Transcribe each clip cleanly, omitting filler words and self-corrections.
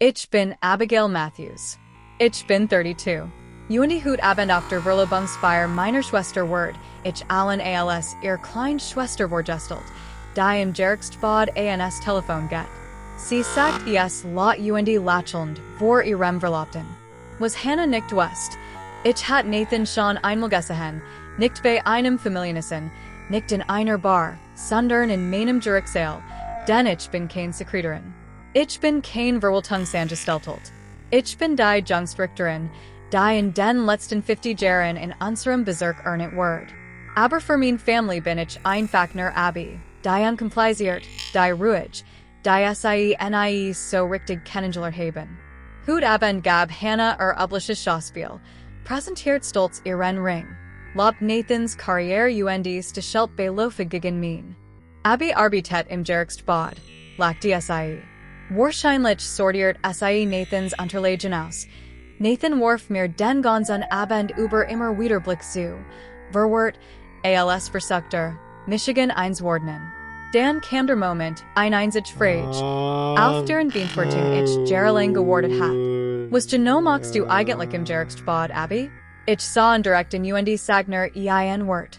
Ich bin Abigail Matthews. Ich bin 32. Undy Hut Abend after Verlobungsfeier Meine Schwester Word, ich allen als ihr klein Schwester vorgestellt, die im Gerichtsbad ans Telefon geht. Sie sagt es lot Undy lachelnd vor ihrem Verlobten. Was Hannah nicht west. Ich hat Nathan schon einmal gesehen, nicht bei einem Familienissen, nicht in einer Bar, sondern in meinem Gerichtssaal, denn ich bin kein Sekretärin. Ich bin kein Verwaltungsangestellte. Ich bin die Jungstrichterin, die in den letzten 50 Jahren in unserem Bezirk earnet Word. Aber für mein Family bin ich einfachner Abi, die uncompliziert, die ruhig, die nie so richtig kennengelernt haben. Hut Abend gab Hannah übliches Schauspiel, präsentiert stolz ihren Ring, lobt Nathans Karriere stellt beläufig gegen min. Abi arbeitet im Gerichtsbad, lag die sie. Wahrscheinlich sortiert sie Nathans Unterlagen aus. Nathan warf mir den ganzen Abend über immer wieder Blick zu. Verwort, als Versuchter, Michigan einzuordnen. Dan kam der Moment, sich fragt, auf deren Beantwortung ich Geraldine gewordet hat. Was genau magst du eigentlich im Gerichtsbad, Abi? Ich sah direkt in UND Sagner ein Wort.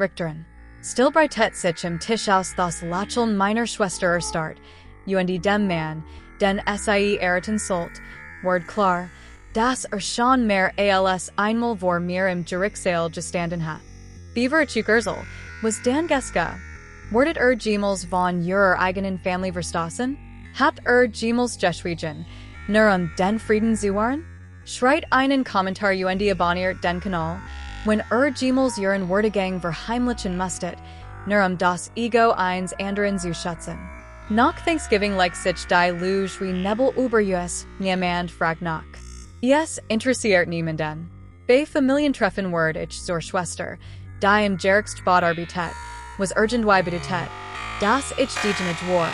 Richterin. Still breitet sich im Tisch aus das Lacheln meiner Schwester Start. UND dem Mann, den sie eriten sollt. Word klar, das schon mehr als einmal vor mir im Gerichtssaal gestanden hat. Beaver Chukersel, was Dan Geska. Wordet Gemels von ihrer eigenen Family verstoßen? Habt Gemels geschwiegen, nur den Frieden zu wahren? Schreit einen Kommentar UND abonniert den Kanal, wenn Gemels ihren Wordegang verheimlichen musstet, nur das Ego eins anderen zu schätzen. Nach Thanksgiving like sich die Luge wie Nebel über niemand fragt nach. Es interessiert niemanden. Bei Familientreffen Word ich zur Schwester, die im Gerichtsbad arbeitet, was irgendwie bedeutet, dass ich diejenigen war,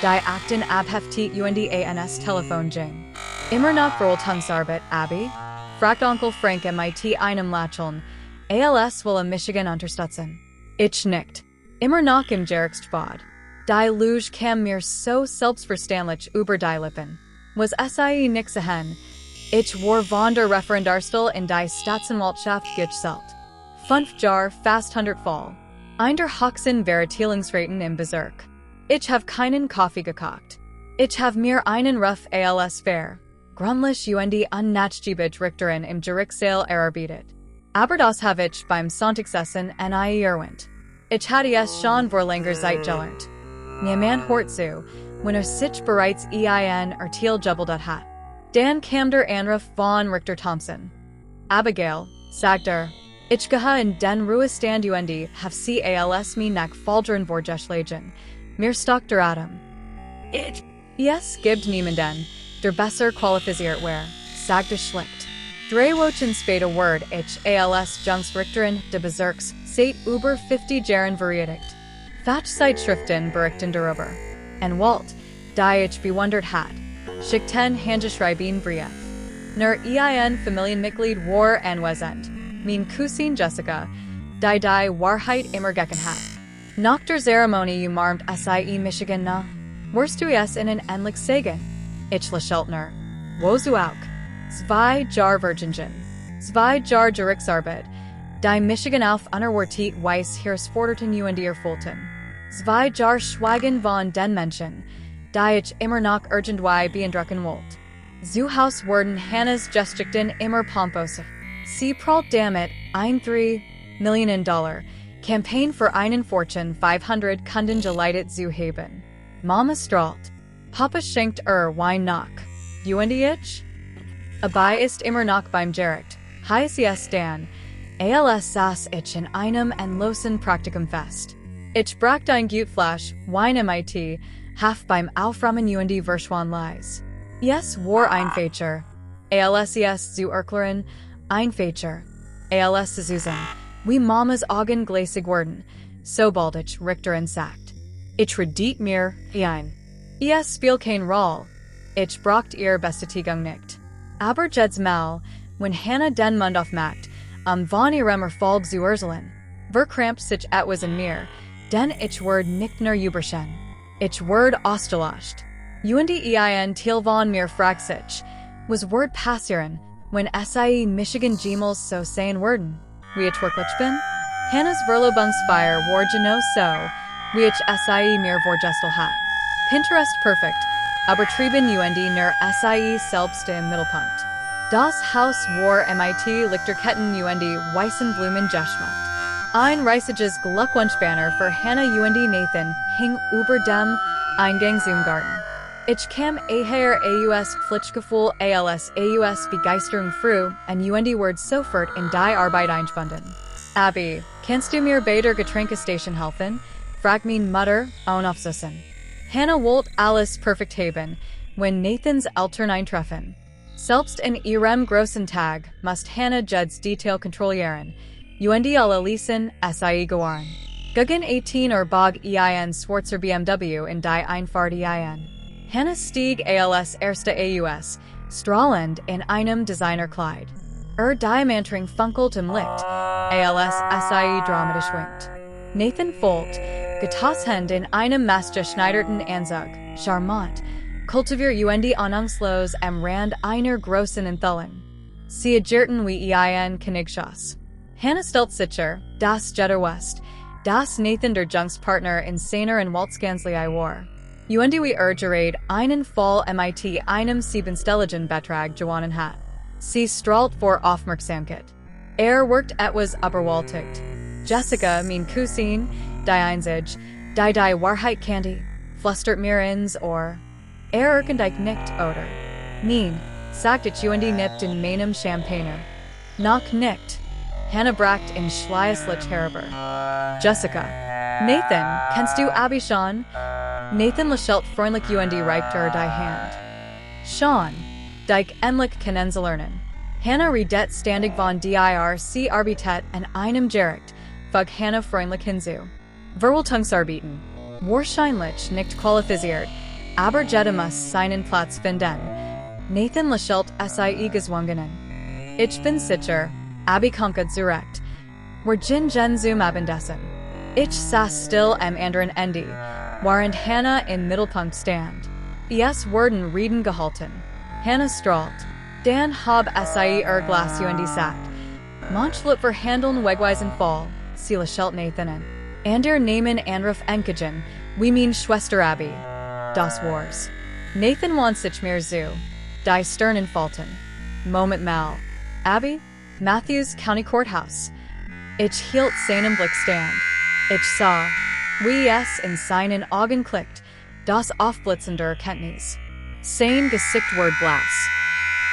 die Akten abheftigt ans Telefon ging. Immer noch Verwaltungsarbeit, Abi? Fragt Onkel Frank mit einem Lacheln, als will in Michigan unterstützen. Ich nicht. Immer noch im Gerichtsbad. Die Luge kam mir so selbstverständlich über die Lippen. Was sie nicht sehen, ich war von der Referendarstel in die Staatsanwaltschaft gestellt. 5 Jahr fast 100 Fall. Der Hochsen Vertilungsraten im Bezirk. Ich habe keinen Kaffee gekocht. Ich habe mir einen Ruf als fair. Gründlich UND unnachgiebig Richterin im Gerichtssaal erarbeitet. Aber das habe ich beim Sonntagsessen nie erwähnt. Ich hatte es schon vor länger Zeit gelernt. Niemand hört zu, wenn sich bereits ein Artikel gebildet hat. Dan kam der Anruf von Richter Thompson. Abigail, sagte ich gehe in den Ruhestand UND, have sie als mich nach Faldern vorgeschlagen. Mir stock der Atem. Es gibt niemanden, der besser qualifiziert wäre, sagte schlicht. 3 Wochen später Word ich als Jungsrichterin de Bezirks, seit über 50 Jahren verrichtet. Fachzeitschriften berichten darüber. En Walt, die ich bewundert hat, schickten handgeschrieben Brief. Nur ein Familienmitglied war anwesend, mein Cousin Jessica, die Wahrheit immer gecken hat. Nach der Zeremonie umarmt sie Michigan na. Wirst du es ihnen endlich sagen? Ich lächelte. Wo du auch. 2 Jahr Virgingen. 2 Jahr Gerichtsarbeit. Die Michigan auf unerwartet weiß herausforderten UND erfüllten. 2 Jahr Schweigen von den Menschen, die ich immer noch irgendwie beeindrucken wollte. Zu Haus wurden Hannahs Geschichten immer pomposer. Sie prallt damit $3 Millionen Campaign für einen Fortune 500 Kunden geleitet zu haben. Mama strahlt. Papa schenkt Wein nach. UND ich? Abai ist immer noch beim Gericht. Heiß es Dan. Als saß ich in einem endlosen Praktikum fest. Ich brachte ein Gutflasch, Wein MIT, half beim Aufräumen UND Verschwan Leis. Es war ein Feature. Als zu erklären, ein Feature. Als zu Susan, wie Mamas Augen gläsig wurden, sobald ich Richterin sagt. Ich redet mir ein. Es spielt kein Rolle. Ich braucht ihr Bestätigung nicht. Aber jed's Mal, wenn Hannah den Mund aufmacht, von ihrem Erfolg zu erzählen, verkrampft sich etwas in mir, denn ich werde nicht nur überschen. Ich werde ausgelöscht. UNDEIN Tielvan mir Fragsich was word passieren when SIE Michigan Gemels so sayn worden. Wie ich bin? Hannah's Verlobungsfeier war genau so, wie ich SIE mir vorgestel hat. Pinterest perfect, aber trieben UND nur SIE selbst im Mittelpunkt. Das Haus war MIT Lichterketten UND Weißen Blumen geschmückt. Ein riesiges Glückwunschbanner für Hannah UND Nathan hing über dem Eingang zum Garten. Ich kam aher aus Pflichtgefühl als Begeisterung früh und UND Word sofort in die Arbeit eingebunden. Abby, kannst du mir bei der Getränkestation helfen? Fragt mein Mutter, unaufzussen. Hannah wollte alles perfekt haben, wenn Nathans Eltern eintreffen. Selbst in ihrem großen Tag must Hannah Judd's Detail kontrollieren. UND alle Lesen SIE gewaren. Guggen 18 or Bog EIN Schwarzer BMW in die Einfahrt EIN. Hannah stieg als erste AUS, strahlend in einem Designerkleid. Diamantring funkelt im Licht, als SIE dramatisch winkt. Nathan folgt, getashend in einem maßgeschneiderten Anzug, charmant, kultivier UND Anungslos am Rand einer großen Enthullung. Sie adjerten wie EIN Knigschoss. Hannah stellt sicher, das Jetter West, das Nathan der Jungspartner in seiner und Waltzgansli war. UND wie gerät einen Fall MIT einem siebenstelligen Betrag gewonnen hat. Sie strahlt vor Aufmerksamkeit. Worked etwas überwältigt. Jessica, mein Cousin, die einzig, die Wahrheit Candy, flüstert mir ins Ohr. Erkendeich nickt oder. Mein, sagt ich UND nippt in meinem Champagner. Noch nickt. Hannah brackt in schleislich herber. Jessica. Nathan, kennst du Abby Sean? Nathan lächelt freundlich UND reicht die Hand. Sean, dich endlich kennenzulernen. Hannah redet standig von dir C Arbeitet an einem Gericht, fug Hannah freundlich hinzu. Verwaltungsarbeiten. Wahrscheinlich nicht qualifiziert, aber jeder muss seinen Platz finden. Nathan lächelt SIE gezwungenen. Ich bin sicher, Abby kommt zurecht. Wir gen zum Abendessen. Ich saß still am anderen Ende, während Hannah im Mittelpunkt stand. Es wurden Reden gehalten. Hannah strahlt. Dan hab SIE Glas UND sagt. Manchlut verhandeln wegweisen Fall, sie lächelt Nathanen. Ander Namen Anruf Enkagen, wie meine Schwester Abby. Das war's. Nathan want sich mehr zu. Die Sternen falten. Moment mal. Abby? Matthews County Courthouse. Ich hielt seinen Blick stand. Ich sah, wie es in seinen Augen klickt, das aufblitzende Erkenntnis. Sein Gesicht ward blass.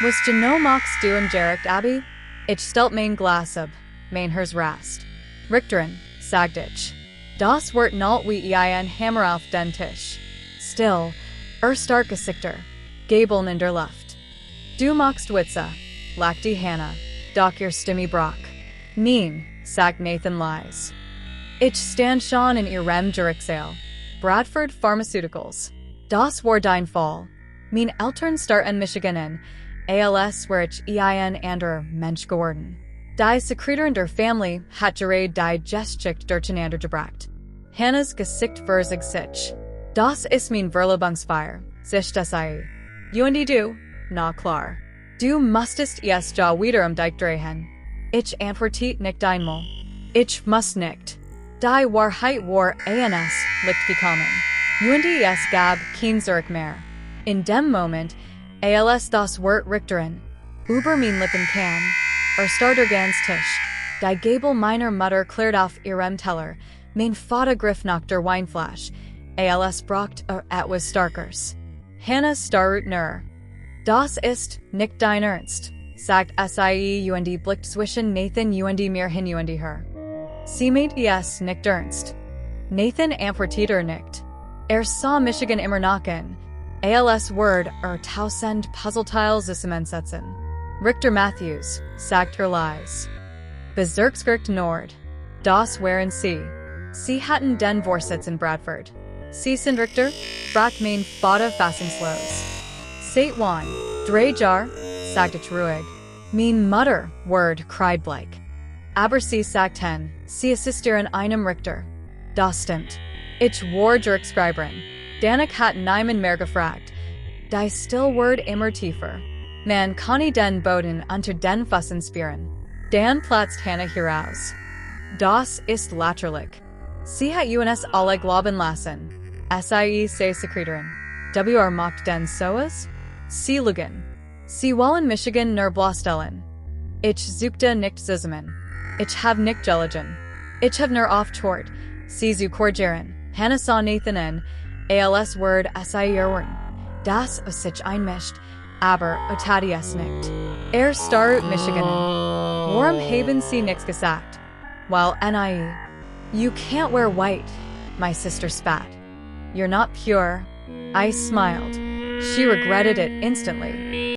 Was genau machst du im Gericht, Abby? Ich stellt mein Glas ab, mein Hers rast. Richterin, sagte ich. Das wird not wie ein Hammer auf den Tisch. Still, stark Gesichter, Gabeln in der Luft. Du machst Witze, lacht die Hannah, doch ihr Stimme brach. Nein, sagt Nathan leise. Ich stand schon in ihrem Gerichtssaal. Bradford Pharmaceuticals. Das war dein Fall. Mein Eltern starten Michiganen, als where ich ein ander Mensch geworden. Die Sekretärin der Family hat gerade die Geschichte durcheinander gebracht. Hannahs Gesicht verzog sich. Das ist mein Verlobungsfeier, sich das sei. Und du? Na klar. Du musstest es ja wieder dich drehen. Ich antwortet nicht einmal. Ich muss nicht. Die Wahrheit war ans Licht gekommen. Und es gab kein Zurück mehr. In dem Moment, als das Wort Richterin über mein Lippen kam, starter ganz Tisch. Die Gabel meiner Mutter klärt auf ihrem Teller, mein Vater griff nach der Weinflasch, als braucht etwas Starkers. Hannah starrt nur. Das ist nicht dein Ernst, sagt SIE und blickt zwischen Nathan und mir hin und her. Sie meint es nicht ernst. Nathan antwortet nicht. Sah Michigan immer nachen. Als Word tausend Puzzleteile zusammensetzen. Richter Matthews, sagt leise. Bezirksgericht Nord. Das waren sie. Sie hatten den Vorsitz in Bradford. Sie sind Richter? Fragt mein Vater fassungslos. Seit wann? 3 Jahr? Sagt ich ruhig. Mein Mutter, Word, cried Blake. Aber sie sagten, sie assistieren einem Richter. Das stimmt. Ich war Gerichtsschreiberin. Danik hat niemand mehr gefragt, Die still Word immer tiefer. Man kann ich den Boden unter den Füßen spüren. Dan platzt Hannah heraus. Das ist lächerlich. Sie hat uns alle glauben lassen. Sie se sekretärin. WR macht den soas? Sie lügen. Sie wollen Michigan nur bloßstellen. Ich suchte nicht zusammen. Ich hab nicht gelogen. Ich hab nur oft tort. Sie zu korrigieren. Hannah sah Nathanen. Als Word sie irren. Das sich einmischt. Aber Otadias nicht. Starr Michiganen. Warum haben Sie nichts gesagt? Well, nie. You can't wear white, my sister spat. You're not pure. I smiled. She regretted it instantly.